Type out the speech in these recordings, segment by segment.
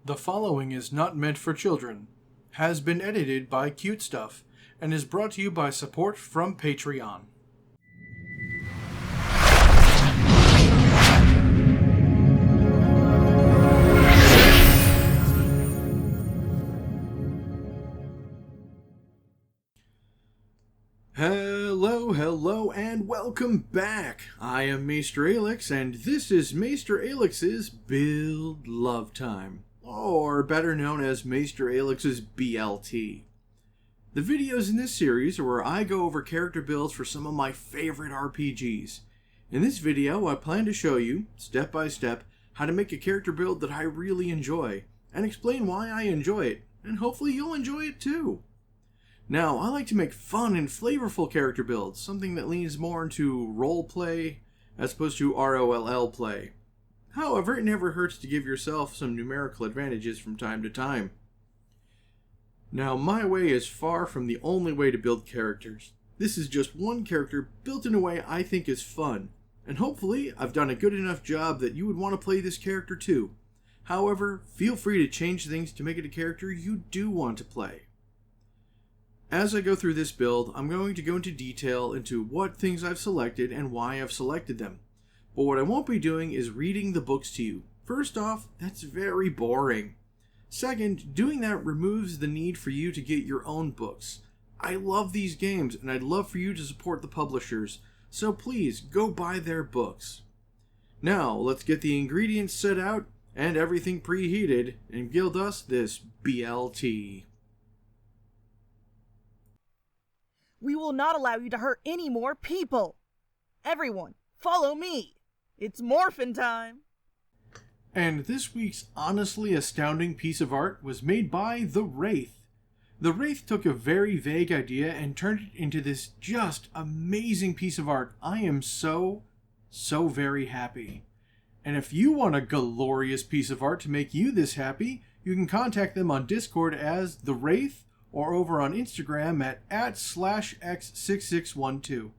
The following is not meant for children, has been edited by Cute Stuff, and is brought to you by support from Patreon. Hello, and welcome back! I am MaesterAelix, and this is MaesterAelix's Build Love Time, or better known as MaesterAelix's BLT. The videos in this series are where I go over character builds for some of my favorite RPGs. In this video, I plan to show you, step by step, how to make a character build that I really enjoy, and explain why I enjoy it, and hopefully you'll enjoy it too. Now, I like to make fun and flavorful character builds, something that leans more into role play as opposed to ROLL play. However, it never hurts to give yourself some numerical advantages from time to time. Now, my way is far from the only way to build characters. This is just one character built in a way I think is fun, and hopefully I've done a good enough job that you would want to play this character too. However, feel free to change things to make it a character you do want to play. As I go through this build, I'm going to go into detail into what things I've selected and why I've selected them. But what I won't be doing is reading the books to you. First off, that's very boring. Second, doing that removes the need for you to get your own books. I love these games, and I'd love for you to support the publishers, so please go buy their books. Now, let's get the ingredients set out and everything preheated and build us this BLT. We will not allow you to hurt any more people. Everyone, follow me. It's morphin' time. And this week's honestly astounding piece of art was made by the Wraite. The Wraite took a very vague idea and turned it into this just amazing piece of art. I am so very happy. And if you want a glorious piece of art to make you this happy, you can contact them on Discord as the Wraite, or over on Instagram at @/x6612.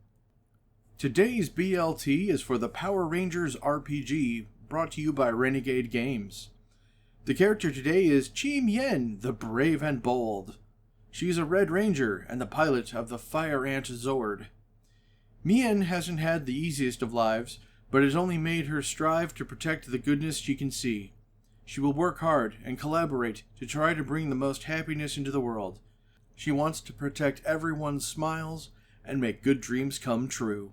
Today's BLT is for the Power Rangers RPG, brought to you by Renegade Games. The character today is Mien, the Brave and Bold. She's a Red Ranger and the pilot of the Fire Ant Zord. Mien hasn't had the easiest of lives, but has only made her strive to protect the goodness she can see. She will work hard and collaborate to try to bring the most happiness into the world. She wants to protect everyone's smiles and make good dreams come true.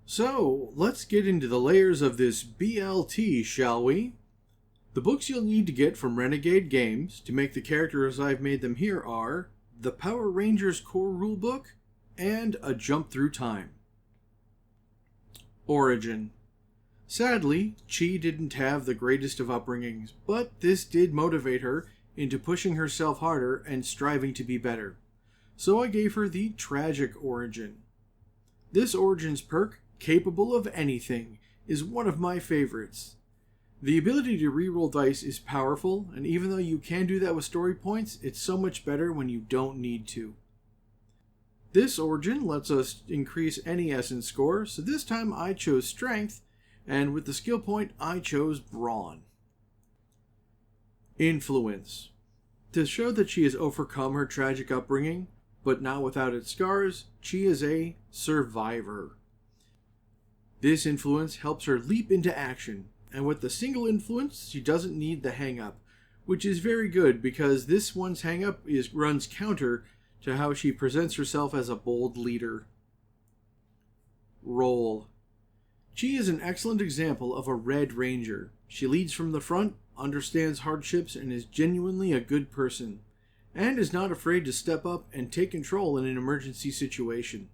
So, let's get into the layers of this BLT, shall we? The books you'll need to get from Renegade Games to make the characters I've made them here are the Power Rangers Core Rulebook and A Jump Through Time. Origin. Sadly, Chi didn't have the greatest of upbringings, but this did motivate her into pushing herself harder and striving to be better. So I gave her the Tragic Origin. This Origin's perk, Capable of Anything, is one of my favorites. The ability to reroll dice is powerful, and even though you can do that with story points, it's so much better when you don't need to. This Origin lets us increase any essence score, so this time I chose Strength, and with the skill point, I chose Brawn. Influence. To show that she has overcome her tragic upbringing, but not without its scars, she is a survivor. This influence helps her leap into action, and with the single influence, she doesn't need the hang-up, which is very good because this one's hang-up runs counter to how she presents herself as a bold leader. Role. She is an excellent example of a Red Ranger. She leads from the front, understands hardships, and is genuinely a good person, and is not afraid to step up and take control in an emergency situation.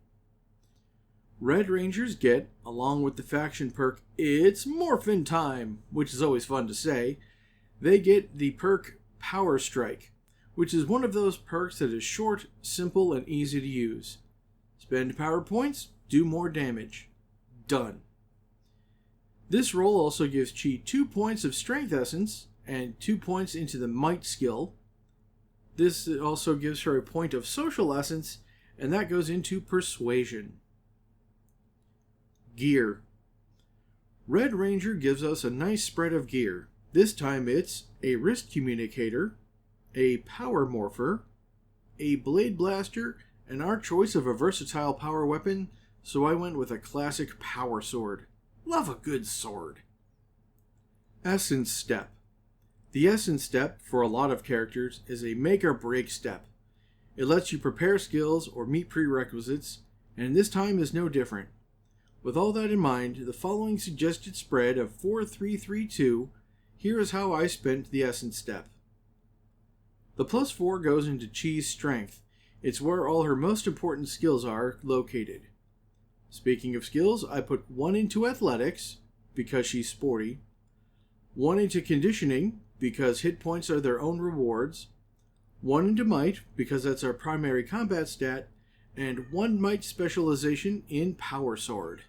Red Rangers get, along with the faction perk, It's Morphin' Time, which is always fun to say, they get the perk Power Strike, which is one of those perks that is short, simple, and easy to use. Spend power points, do more damage. Done. This roll also gives Chi 2 points of Strength Essence and 2 points into the Might skill. This also gives her a point of Social Essence, and that goes into Persuasion. Gear. Red Ranger gives us a nice spread of gear. This time it's a wrist communicator, a power morpher, a blade blaster, and our choice of a versatile power weapon, so I went with a classic power sword. Love a good sword. Essence Step. The Essence Step, for a lot of characters, is a make or break step. It lets you prepare skills or meet prerequisites, and this time is no different. With all that in mind, the following suggested spread of 4-3-3-2, here is how I spent the Essence Step. The +4 goes into Chi's strength. It's where all her most important skills are located. Speaking of skills, I put 1 into athletics, because she's sporty, 1 into conditioning, because hit points are their own rewards, 1 into might, because that's our primary combat stat, and 1 might specialization in power sword.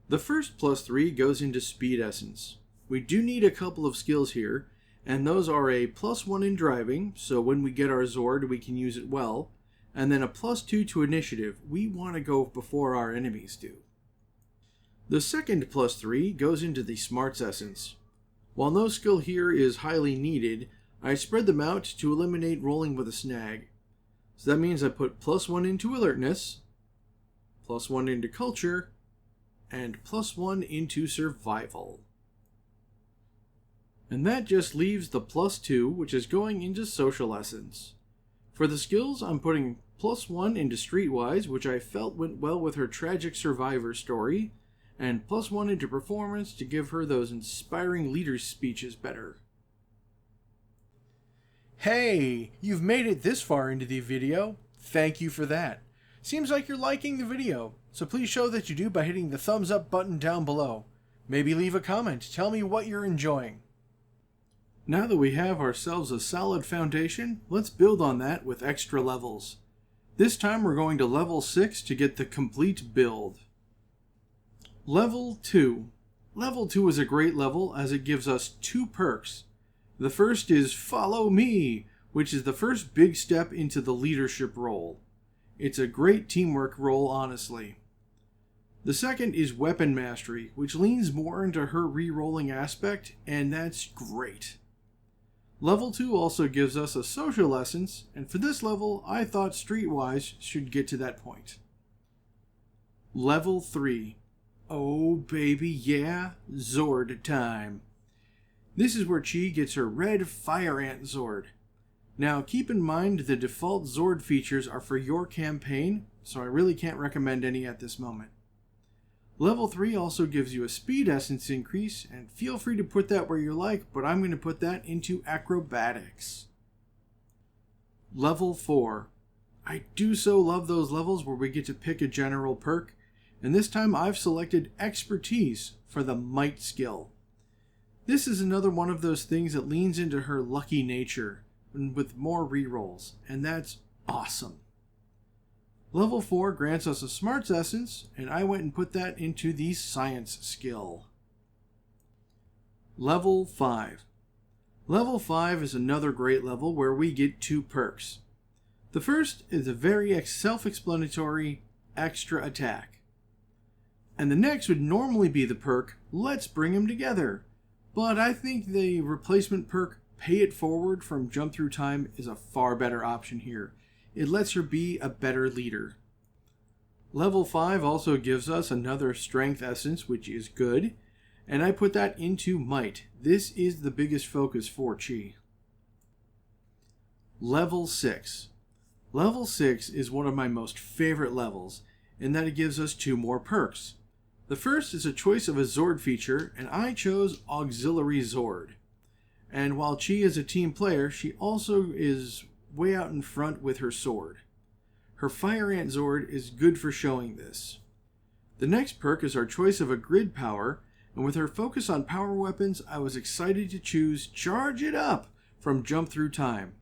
The first +3 goes into speed essence. We do need a couple of skills here, and those are a +1 in driving, so when we get our Zord we can use it well, and then a +2 to initiative. We want to go before our enemies do. The second +3 goes into the smarts essence. While no skill here is highly needed, I spread them out to eliminate rolling with a snag. So that means I put +1 into alertness, +1 into culture, and +1 into survival. And that just leaves the +2, which is going into social essence. For the skills, I'm putting +1 into streetwise, which I felt went well with her tragic survivor story, and +1 into performance to give her those inspiring leader speeches better. Hey, you've made it this far into the video. Thank you for that. Seems like you're liking the video, so please show that you do by hitting the thumbs up button down below. Maybe leave a comment, tell me what you're enjoying. Now that we have ourselves a solid foundation, let's build on that with extra levels. This time we're going to level 6 to get the complete build. Level 2. Level 2 is a great level as it gives us 2 perks. The first is Follow Me, which is the first big step into the leadership role. It's a great teamwork role, honestly. The second is Weapon Mastery, which leans more into her re-rolling aspect, and that's great. Level 2 also gives us a social essence, and for this level, I thought Streetwise should get to that point. Level 3. Oh baby, yeah, Zord time. This is where Chi gets her red Fire Ant Zord. Now keep in mind the default Zord features are for your campaign, so I really can't recommend any at this moment. Level 3 also gives you a speed essence increase, and feel free to put that where you like, but I'm going to put that into acrobatics. Level 4. I do so love those levels where we get to pick a general perk, and this time I've selected Expertise for the Might skill. This is another one of those things that leans into her lucky nature, and with more rerolls, and that's awesome. Level 4 grants us a Smarts Essence, and I went and put that into the Science skill. Level 5. Level 5 is another great level where we get 2 perks. The first is a very self-explanatory Extra Attack. And the next would normally be the perk Let's Bring 'Em Together. But I think the replacement perk Pay It Forward from Jump Through Time is a far better option here. It lets her be a better leader. Level 5 also gives us another Strength Essence, which is good, and I put that into Might. This is the biggest focus for Chi. Level 6. Level 6 is one of my most favorite levels, in that it gives us 2 more perks. The first is a choice of a Zord feature, and I chose Auxiliary Zord. And while Chi is a team player, she also is way out in front with her sword. Her Fire Ant Zord is good for showing this. The next perk is our choice of a grid power, and with her focus on power weapons, I was excited to choose Charge It Up from Jump Through Time.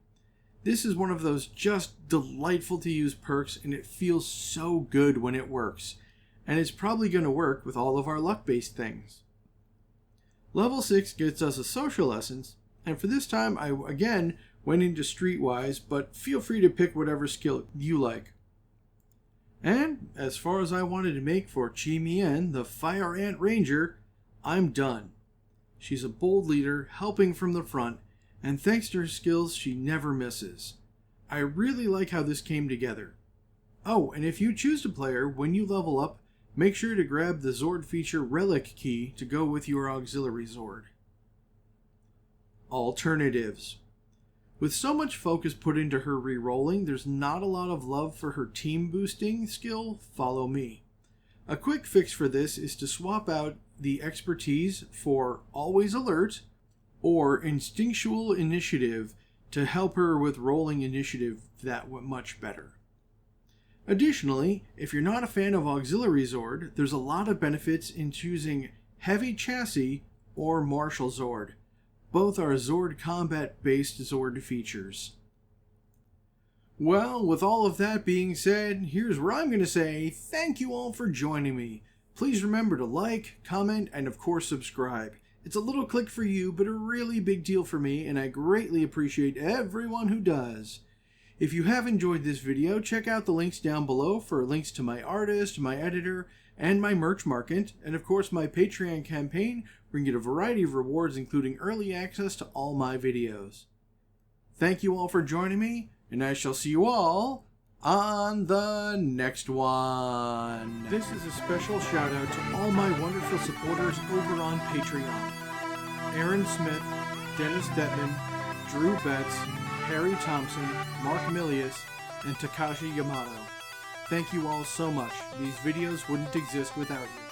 This is one of those just delightful to use perks, and it feels so good when it works. And it's probably going to work with all of our luck-based things. Level 6 gets us a Social Essence, and for this time I again went into Streetwise, but feel free to pick whatever skill you like. And as far as I wanted to make for Chi Mien, the Fire Ant Ranger, I'm done. She's a bold leader, helping from the front, and thanks to her skills, she never misses. I really like how this came together. Oh, and if you choose to play her, when you level up, make sure to grab the Zord feature Relic key to go with your auxiliary Zord. Alternatives. With so much focus put into her re-rolling, there's not a lot of love for her team boosting skill, Follow Me. A quick fix for this is to swap out the expertise for Always Alert or Instinctual Initiative to help her with rolling initiative that much better. Additionally, if you're not a fan of Auxiliary Zord, there's a lot of benefits in choosing Heavy Chassis or Martial Zord. Both are Zord combat-based Zord features. Well, with all of that being said, here's where I'm going to say thank you all for joining me. Please remember to like, comment, and of course subscribe. It's a little click for you, but a really big deal for me, and I greatly appreciate everyone who does. If you have enjoyed this video, check out the links down below for links to my artist, my editor, and my merch market, and of course my Patreon campaign where you can get a variety of rewards including early access to all my videos. Thank you all for joining me, and I shall see you all on the next one. This is a special shout out to all my wonderful supporters over on Patreon. Aaron Smith, Dennis Detman, Drew Betts, Harry Thompson, Mark Milius, and Takashi Yamato. Thank you all so much. These videos wouldn't exist without you.